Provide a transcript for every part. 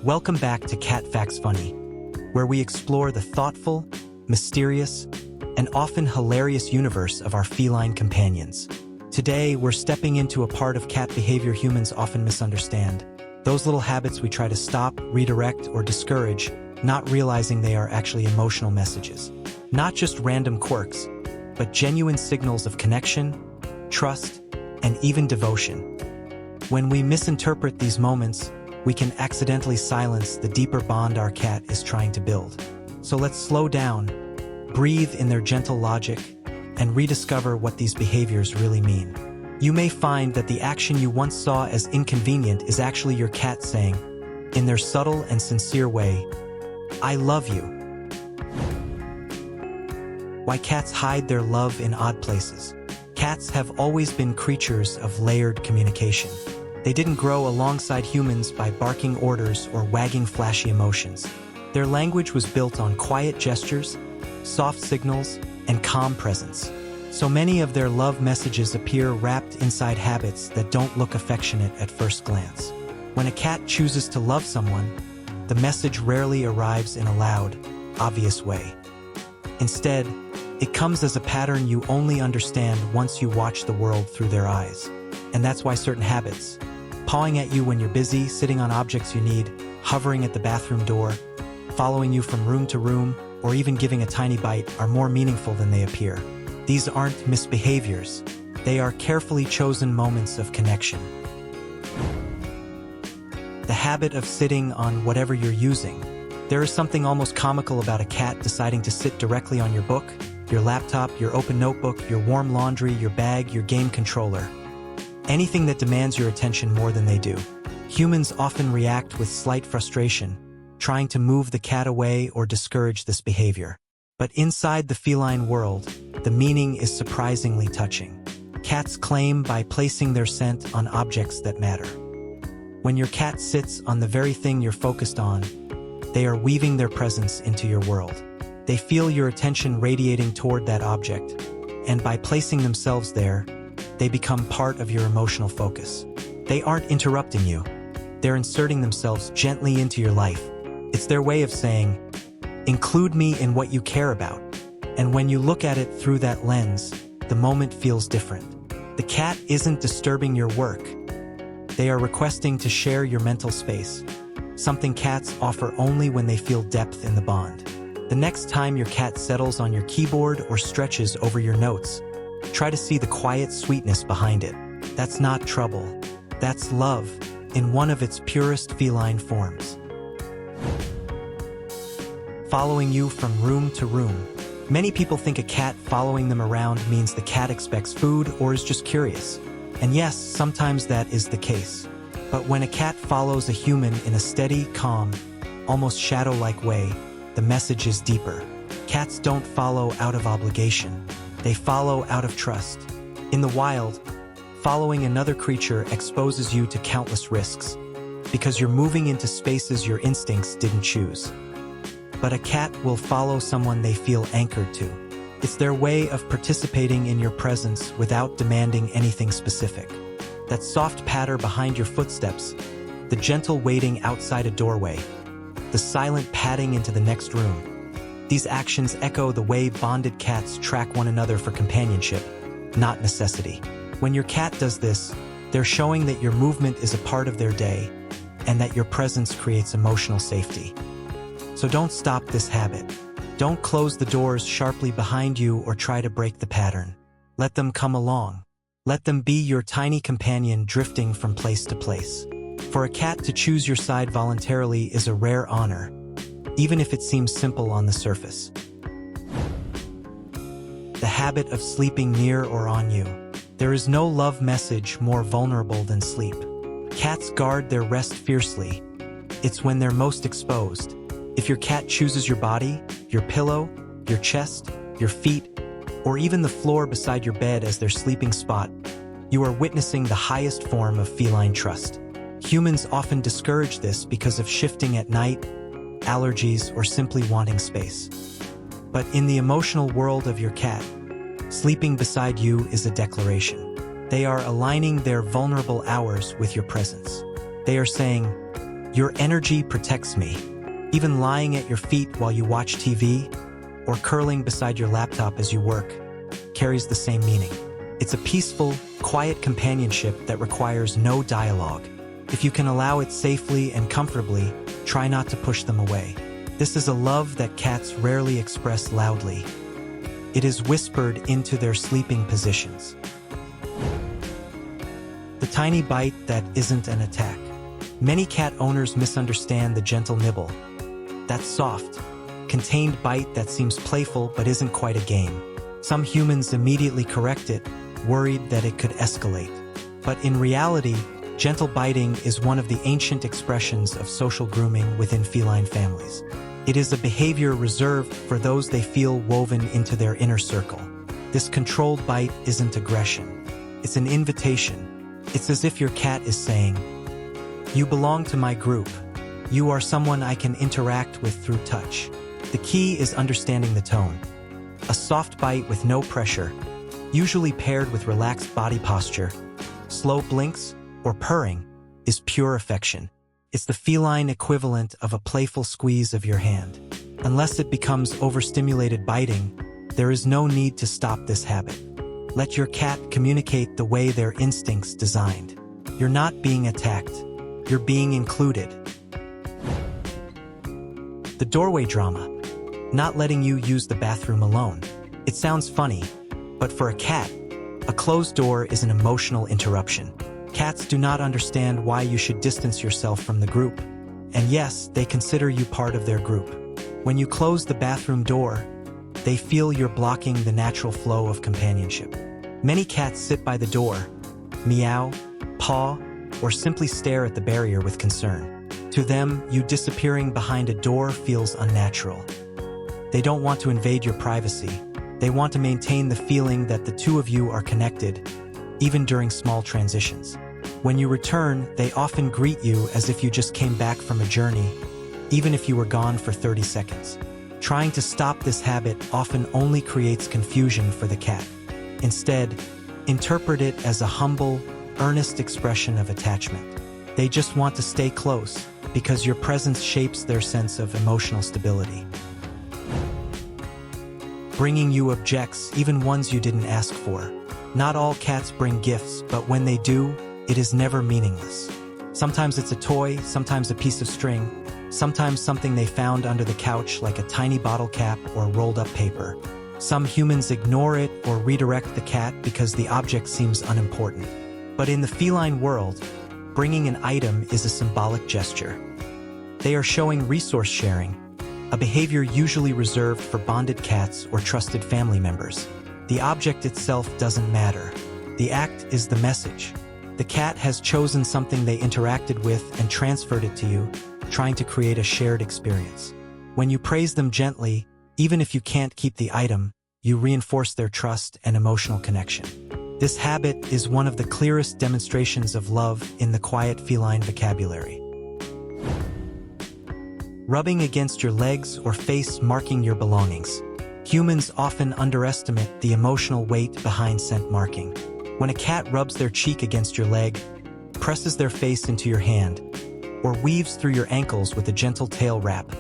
Welcome back to CatFactsFunny, where we explore the thoughtful, mysterious, and often hilarious universe of our feline companions. Today, we're stepping into a part of cat behavior humans often misunderstand. Those little habits we try to stop, redirect, or discourage, not realizing they are actually emotional messages. Not just random quirks, but genuine signals of connection, trust, and even devotion. When we misinterpret these moments, we can accidentally silence the deeper bond our cat is trying to build. So let's slow down, breathe in their gentle logic, and rediscover what these behaviors really mean. You may find that the action you once saw as inconvenient is actually your cat saying, in their subtle and sincere way, "I love you." Why cats hide their love in odd places. Cats have always been creatures of layered communication. They didn't grow alongside humans by barking orders or wagging flashy emotions. Their language was built on quiet gestures, soft signals, and calm presence. So many of their love messages appear wrapped inside habits that don't look affectionate at first glance. When a cat chooses to love someone, the message rarely arrives in a loud, obvious way. Instead, it comes as a pattern you only understand once you watch the world through their eyes. And that's why certain habits, pawing at you when you're busy, sitting on objects you need, hovering at the bathroom door, following you from room to room, or even giving a tiny bite, are more meaningful than they appear. These aren't misbehaviors. They are carefully chosen moments of connection. The habit of sitting on whatever you're using. There is something almost comical about a cat deciding to sit directly on your book, your laptop, your open notebook, your warm laundry, your bag, your game controller. Anything that demands your attention more than they do. Humans often react with slight frustration, trying to move the cat away or discourage this behavior. But inside the feline world, the meaning is surprisingly touching. Cats claim by placing their scent on objects that matter. When your cat sits on the very thing you're focused on, they are weaving their presence into your world. They feel your attention radiating toward that object, and by placing themselves there, they become part of your emotional focus. They aren't interrupting you. They're inserting themselves gently into your life. It's their way of saying, include me in what you care about. And when you look at it through that lens, the moment feels different. The cat isn't disturbing your work. They are requesting to share your mental space, something cats offer only when they feel depth in the bond. The next time your cat settles on your keyboard or stretches over your notes, try to see the quiet sweetness behind it. That's not trouble. That's love, in one of its purest feline forms. Following you from room to room. Many people think a cat following them around means the cat expects food or is just curious. And yes, sometimes that is the case. But when a cat follows a human in a steady, calm, almost shadow-like way, the message is deeper. Cats don't follow out of obligation. They follow out of trust. In the wild, following another creature exposes you to countless risks, because you're moving into spaces your instincts didn't choose. But a cat will follow someone they feel anchored to. It's their way of participating in your presence without demanding anything specific. That soft patter behind your footsteps, the gentle waiting outside a doorway, the silent padding into the next room. These actions echo the way bonded cats track one another for companionship, not necessity. When your cat does this, they're showing that your movement is a part of their day and that your presence creates emotional safety. So don't stop this habit. Don't close the doors sharply behind you or try to break the pattern. Let them come along. Let them be your tiny companion drifting from place to place. For a cat to choose your side voluntarily is a rare honor, even if it seems simple on the surface. The habit of sleeping near or on you. There is no love message more vulnerable than sleep. Cats guard their rest fiercely. It's when they're most exposed. If your cat chooses your body, your pillow, your chest, your feet, or even the floor beside your bed as their sleeping spot, you are witnessing the highest form of feline trust. Humans often discourage this because of shifting at night, allergies, or simply wanting space. But in the emotional world of your cat, sleeping beside you is a declaration. They are aligning their vulnerable hours with your presence. They are saying, Your energy protects me. Even lying at your feet while you watch TV, or curling beside your laptop as you work, carries the same meaning. It's a peaceful, quiet companionship that requires no dialogue. If you can allow it safely and comfortably, try not to push them away. This is a love that cats rarely express loudly. It is whispered into their sleeping positions. The tiny bite that isn't an attack. Many cat owners misunderstand the gentle nibble. That soft, contained bite that seems playful but isn't quite a game. Some humans immediately correct it, worried that it could escalate. But in reality, gentle biting is one of the ancient expressions of social grooming within feline families. It is a behavior reserved for those they feel woven into their inner circle. This controlled bite isn't aggression. It's an invitation. It's as if your cat is saying, "You belong to my group. You are someone I can interact with through touch." The key is understanding the tone. A soft bite with no pressure, usually paired with relaxed body posture, slow blinks, or purring, is pure affection. It's the feline equivalent of a playful squeeze of your hand. Unless it becomes overstimulated biting, there is no need to stop this habit. Let your cat communicate the way their instincts designed. You're not being attacked. You're being included. The doorway drama. Not letting you use the bathroom alone. It sounds funny, but for a cat, a closed door is an emotional interruption. Cats do not understand why you should distance yourself from the group. And yes, they consider you part of their group. When you close the bathroom door, they feel you're blocking the natural flow of companionship. Many cats sit by the door, meow, paw, or simply stare at the barrier with concern. To them, you disappearing behind a door feels unnatural. They don't want to invade your privacy. They want to maintain the feeling that the two of you are connected, even during small transitions. When you return, they often greet you as if you just came back from a journey, even if you were gone for 30 seconds. Trying to stop this habit often only creates confusion for the cat. Instead, interpret it as a humble, earnest expression of attachment. They just want to stay close because your presence shapes their sense of emotional stability. Bringing you objects, even ones you didn't ask for. Not all cats bring gifts, but when they do, it is never meaningless. Sometimes it's a toy, sometimes a piece of string, sometimes something they found under the couch like a tiny bottle cap or rolled up paper. Some humans ignore it or redirect the cat because the object seems unimportant. But in the feline world, bringing an item is a symbolic gesture. They are showing resource sharing, a behavior usually reserved for bonded cats or trusted family members. The object itself doesn't matter. The act is the message. The cat has chosen something they interacted with and transferred it to you, trying to create a shared experience. When you praise them gently, even if you can't keep the item, you reinforce their trust and emotional connection. This habit is one of the clearest demonstrations of love in the quiet feline vocabulary. Rubbing against your legs or face marking your belongings. Humans often underestimate the emotional weight behind scent marking. When a cat rubs their cheek against your leg, presses their face into your hand, or weaves through your ankles with a gentle tail wrap,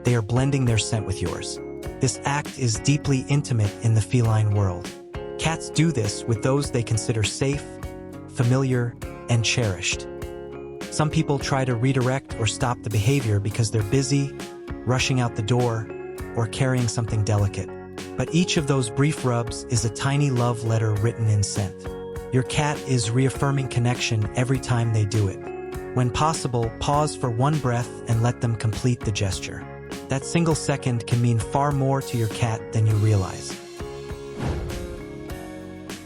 they are blending their scent with yours. This act is deeply intimate in the feline world. Cats do this with those they consider safe, familiar, and cherished. Some people try to redirect or stop the behavior because they're busy, rushing out the door, or carrying something delicate. But each of those brief rubs is a tiny love letter written in scent. Your cat is reaffirming connection every time they do it. When possible, pause for one breath and let them complete the gesture. That single second can mean far more to your cat than you realize.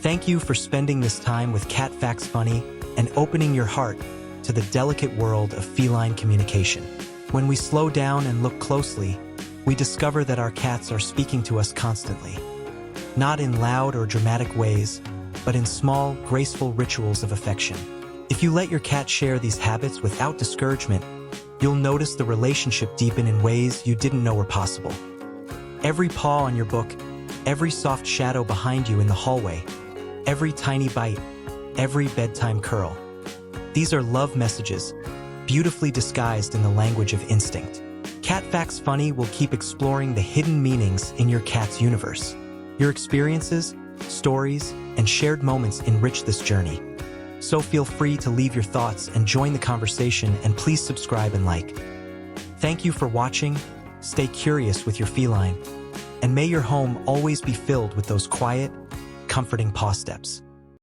Thank you for spending this time with CatFactsFunny and opening your heart to the delicate world of feline communication. When we slow down and look closely, we discover that our cats are speaking to us constantly. Not in loud or dramatic ways, but in small, graceful rituals of affection. If you let your cat share these habits without discouragement, you'll notice the relationship deepen in ways you didn't know were possible. Every paw on your book, every soft shadow behind you in the hallway, every tiny bite, every bedtime curl. These are love messages, beautifully disguised in the language of instinct. Cat Facts Funny will keep exploring the hidden meanings in your cat's universe. Your experiences, stories, and shared moments enrich this journey. So feel free to leave your thoughts and join the conversation, and please subscribe and like. Thank you for watching. Stay curious with your feline, and may your home always be filled with those quiet, comforting paw steps.